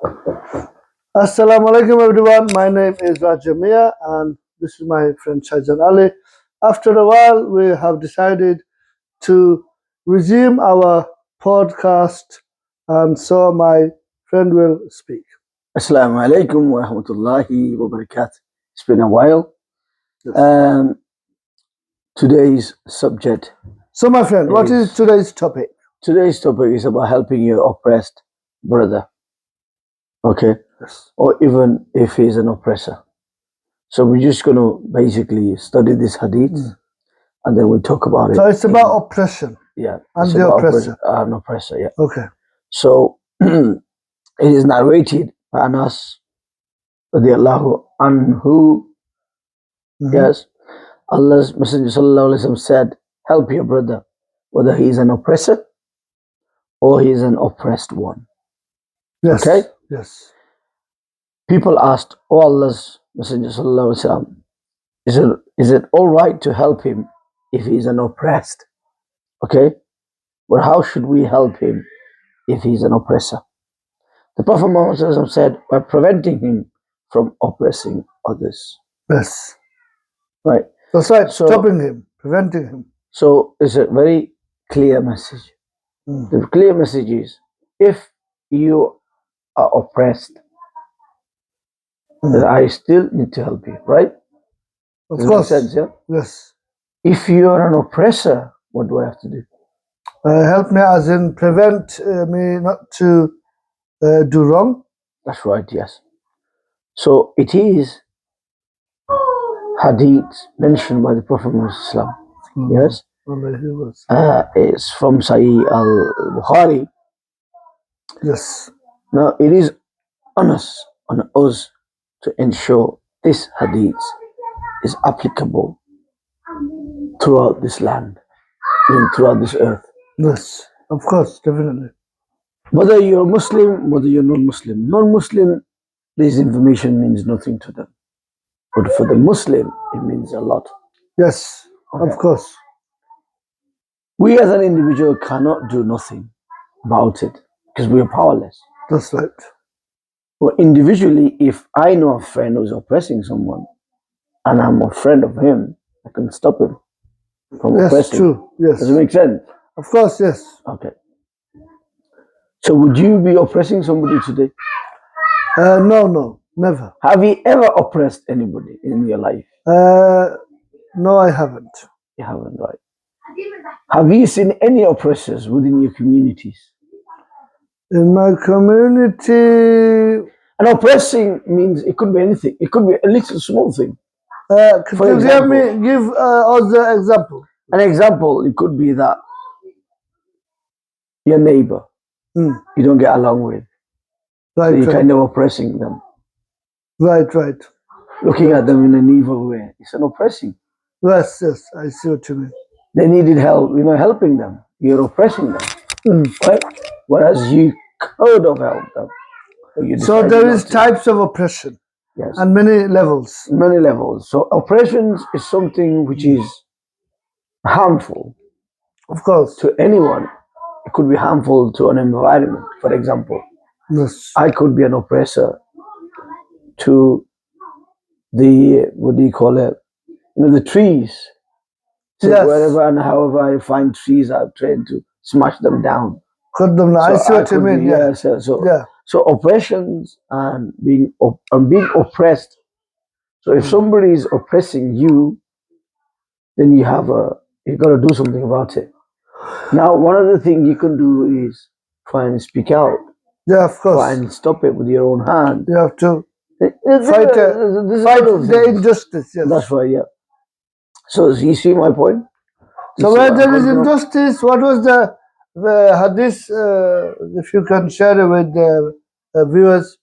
Assalamu alaikum everyone. My name is Rajamia and this is my friend Shajan Ali. After a while, we have decided to resume our podcast, and so my friend will speak. Assalamu alaikum wa rahmatullahi wa barakatuh. It's been a while. Yes. Today's subject. So, my friend, what is today's topic? Today's topic is about helping your oppressed brother. Okay? Yes. Or even if he's an oppressor. So we're just going to basically study this hadith and then we'll talk about it. So it's about oppression. Yeah. And the oppressor. An oppressor, yeah. Okay. So it is narrated by Anas radiallahu anhu. Yes. Allah's Messenger sallallahu alaihi wasallam said, help your brother, whether he is an oppressor or he is an oppressed one. Yes. Okay? Yes. People asked, oh Allah's Messenger sallallahu alaihi wasallam, is it all right to help him if he is an oppressed? Okay? But how should we help him if he is an oppressor? The Prophet Muhammad sallallahu alaihi wasallam said, by preventing him from oppressing others. Yes. Right. That's right. So, stopping him, preventing him. So it's a very clear message. The clear message is, if you are oppressed, then I still need to help you, right? Of course. Sense, yeah? Yes. If you are an oppressor, what do I have to do? Help me as in prevent me not to do wrong. That's right, yes. So it is hadith mentioned by the Prophet Muhammad, yes? It's from Sahih al-Bukhari. Yes. Now it is on us to ensure this hadith is applicable throughout this land, throughout this earth. Yes, of course, definitely. Whether you're Muslim, whether you're non-Muslim. Non-Muslim, this information means nothing to them. But for the Muslim, it means a lot. Yes, of course. We as an individual cannot do nothing about it because we are powerless. That's right. Well, individually, if I know a friend who's oppressing someone and I'm a friend of him, I can stop him from oppressing. Yes, true. Yes. Does it make sense? Of course, yes. Okay. So would you be oppressing somebody today? No, never. Have you ever oppressed anybody in your life? No, I haven't. You haven't, right? Have you seen any oppressors within your communities? In my community... And oppressing means it could be anything. It could be a little small thing. Could you give us the example? An example, it could be that your neighbor you don't get along with. Right, so you're kind of oppressing them. Right. Looking at them in an evil way. It's an oppressing. Yes, I see what you mean. They needed help, helping them. You're oppressing them. Right? Whereas you could have helped them. So there is types of oppression. Yes. And many levels. Many levels. So oppression is something which is harmful. Of course. To anyone. It could be harmful to an environment, for example. Yes. I could be an oppressor to the, what do you call it? The trees. So yes. Wherever and however I find trees, I've tried to smash them down. Cut them down. I see what you mean. So oppressions and being oppressed. So if somebody is oppressing you, then you got to do something about it. Now, one of the things you can do is try and speak out. Yeah, of course. Try and stop it with your own hand. You have to fight the injustice. Yes. That's right, yeah. So you see my point? So where there is injustice, what was the hadith, if you can share it with the viewers,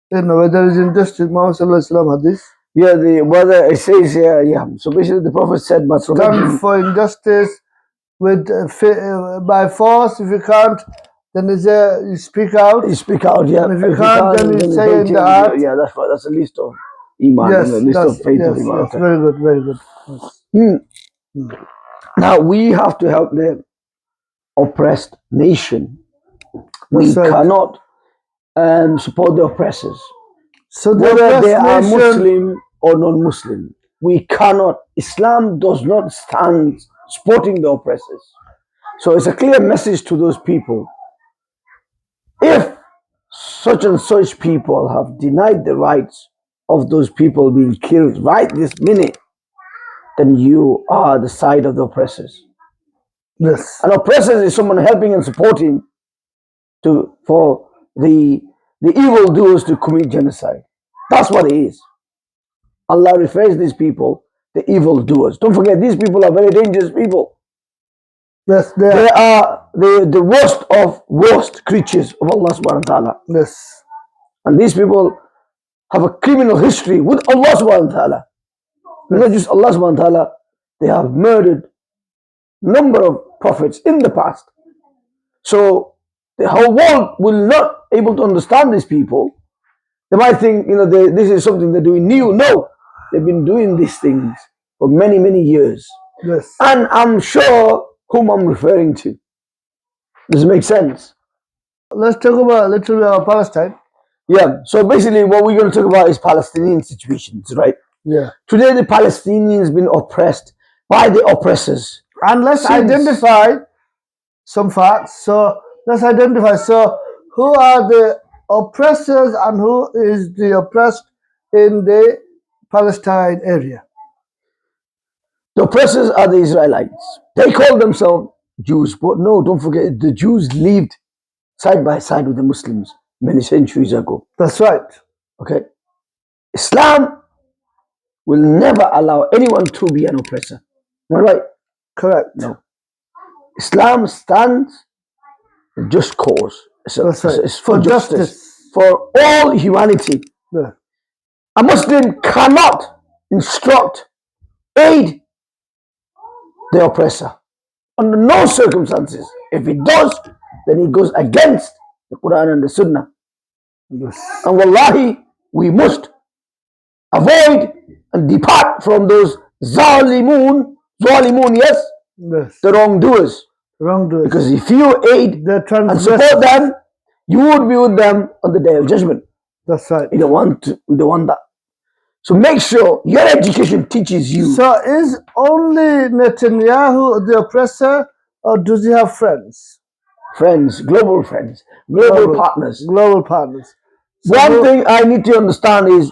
where there is injustice, Muhammad sallallahu alaihi wasallam hadith? Yeah, whether it says here, So basically the Prophet said, but stand for injustice with by force. If you can't, then you speak out. You speak out, yeah. And if you can't, then you say in the heart. Yeah, that's right. That's a list of iman. Yes, a list of faith of iman. Yes, very good, very good. Yes. Now we have to help the oppressed nation. We cannot and support the oppressors. So the Whether they oppressed are nation, Muslim or non-Muslim, we cannot, Islam does not stand supporting the oppressors. So it's a clear message to those people. If such and such people have denied the rights of those people being killed right this minute, then you are the side of the oppressors. yes, An oppressor is someone helping and supporting for the evildoers to commit genocide. That's what it is. Allah refers these people the evildoers. Don't forget, these people are very dangerous people. yes, They are the worst of worst creatures of Allah subhanahu wa ta'ala. yes, And these people have a criminal history with Allah subhanahu wa ta'ala. Not just Allah subhanahu wa ta'ala, they have murdered number of prophets in the past. So the whole world will not able to understand these people. They might think, this is something they're doing new. No, they've been doing these things for many, many years. yes. And I'm sure whom I'm referring to. Does it make sense? Let's talk about a little bit about Palestine. Yeah. So basically, what we're going to talk about is Palestinian situations, right? Yeah. Today, the Palestinians been oppressed by the oppressors. And let's identify some facts. So let's identify. So who are the oppressors and who is the oppressed in the Palestine area? The oppressors are the Israelites. They call themselves Jews, but no, don't forget, the Jews lived side by side with the Muslims many centuries ago. That's right. Okay? Islam will never allow anyone to be an oppressor. Am I right? Correct. No. Islam stands for just cause. That's right. It's for justice. For all humanity. Yeah. A Muslim cannot instruct, aid the oppressor under no circumstances. If he does, then he goes against the Quran and the Sunnah. Yes. And wallahi, we must avoid and depart from those zalimun, yes, the wrongdoers. Wrongdoers. Because if you aid and support them, you would be with them on the day of judgment. That's right. We don't want that. So make sure your education teaches you. So is only Netanyahu the oppressor, or does he have friends? Friends, global partners. Global partners. So one thing I need to understand is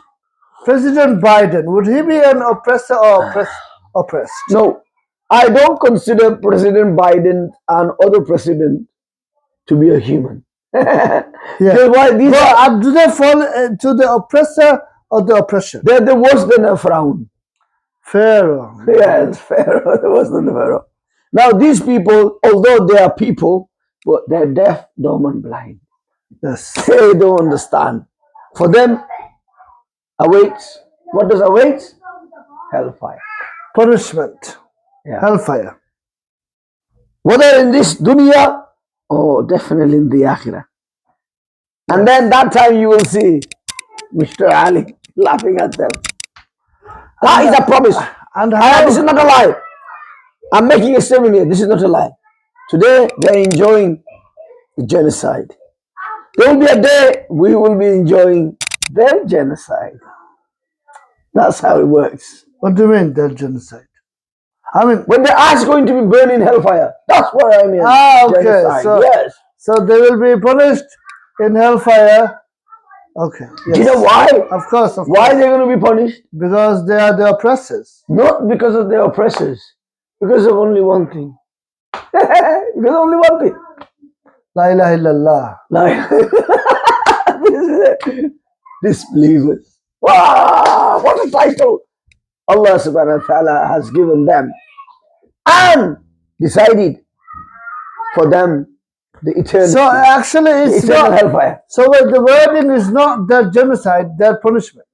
President Biden, would he be an oppressor or oppressed? No, I don't consider President Biden and other president to be a human. Yeah. Do they fall to the oppressor or the oppression? They're the worse than a Pharaoh. Pharaoh. Yes, Pharaoh. They're worse than the Pharaoh. Now these people, although they are people, but they're deaf, dumb, and blind. Yes. They don't understand. For them, awaits. What does await? Hellfire. Punishment. Yeah. Hellfire. Whether in this dunya or definitely in the akhirah. And then that time you will see Mr. Ali laughing at them. That is a promise. And this is not a lie. I'm making a statement here. This is not a lie. Today they're enjoying the genocide. There will be a day we will be enjoying their genocide. That's how it works. What do you mean, their genocide? I mean, when the earth is going to be burned in hellfire. That's what I mean. Okay. Genocide. So, yes. So they will be punished in hellfire. Okay. Yes. Do you know why? Of course. Why are they going to be punished? Because they are the oppressors. Not because of the oppressors. Because of only one thing. Because of only one thing. La ilaha illallah. This is it. Disbelievers. Wow, what a title Allah subhanahu wa ta'ala has given them and decided for them the eternal. So actually it's eternal hellfire. So the wording is not their genocide, their punishment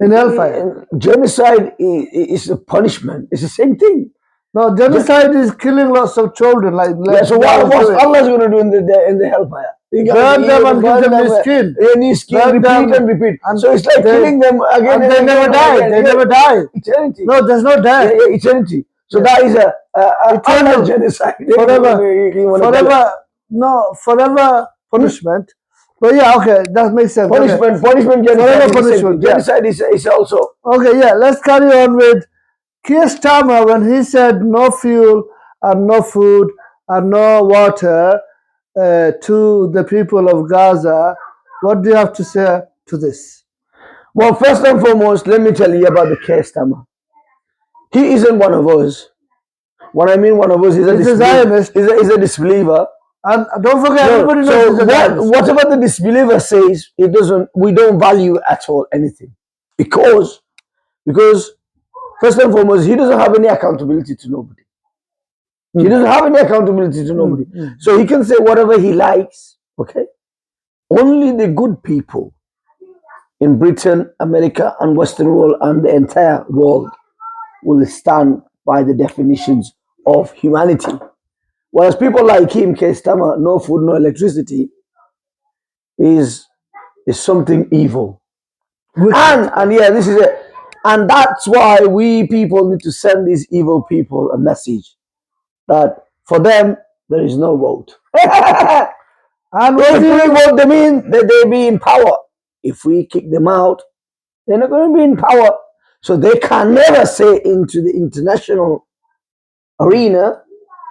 in hellfire. Genocide is a punishment. It's the same thing. No, genocide is killing lots of children. So what Allah is going to do in the hellfire? Burn them and give them new skin. New skin, repeat and repeat. And so it's like killing them again and they never die. They never die. Eternity. No, there's no death. Yeah, eternity. So that is a eternal genocide. Forever. No, forever punishment But yeah, okay, that makes sense. Punishment, Forever genocide. punishment. Yeah. Genocide is also. Okay, yeah. Let's carry on with Keir Starmer when he said no fuel and no food and no water to the people of Gaza. What do you have to say to this? Well, first and foremost, let me tell you about the customer. He isn't one of us. What I mean, one of us is He's a Zionist. He's a disbeliever. And don't forget, everybody knows he's a Zionist. Whatever the disbeliever says, it doesn't. We don't value at all anything because first and foremost, he doesn't have any accountability to nobody. He doesn't have any accountability to nobody. So he can say whatever he likes. Okay, only the good people in Britain, America, and Western world, and the entire world will stand by the definitions of humanity. Whereas people like him, Kestama, no food, no electricity, is something evil. And yeah, this is it. And that's why we people need to send these evil people a message that for them there is no vote. And if we vote them in, that they be in power. If we kick them out, they're not going to be in power. So they can never say into the international arena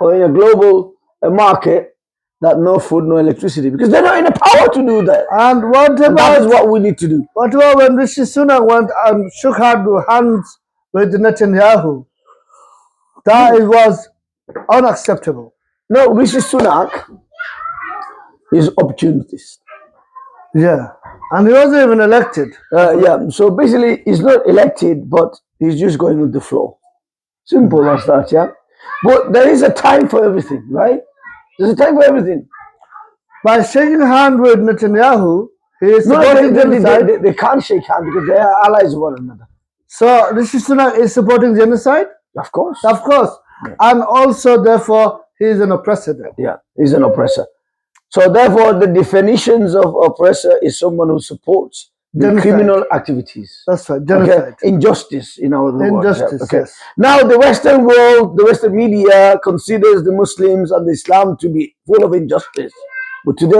or in a global market that no food, no electricity, because they're not in a power to do that. And what about, that is what we need to do. What about when Rishi Sunak went and shook hands with Netanyahu? That was unacceptable. No, Rishi Sunak is opportunist. Yeah, and he wasn't even elected. Yeah, so basically he's not elected, but he's just going with the flow. Simple as that, yeah. But there is a time for everything, right? There's a time for everything. By shaking hands with Netanyahu, he is supporting genocide. They can't shake hands because they are allies of one another. So Rishi Sunak is supporting genocide? Of course. Of course. Yeah. And also, therefore, he is an oppressor then. Yeah, he's an oppressor. So therefore, the definitions of oppressor is someone who supports the criminal activities. That's right, genocide. Okay? Injustice, in other words. Injustice, okay. Yes. Now, the Western world, the Western media considers the Muslims and the Islam to be full of injustice. But today,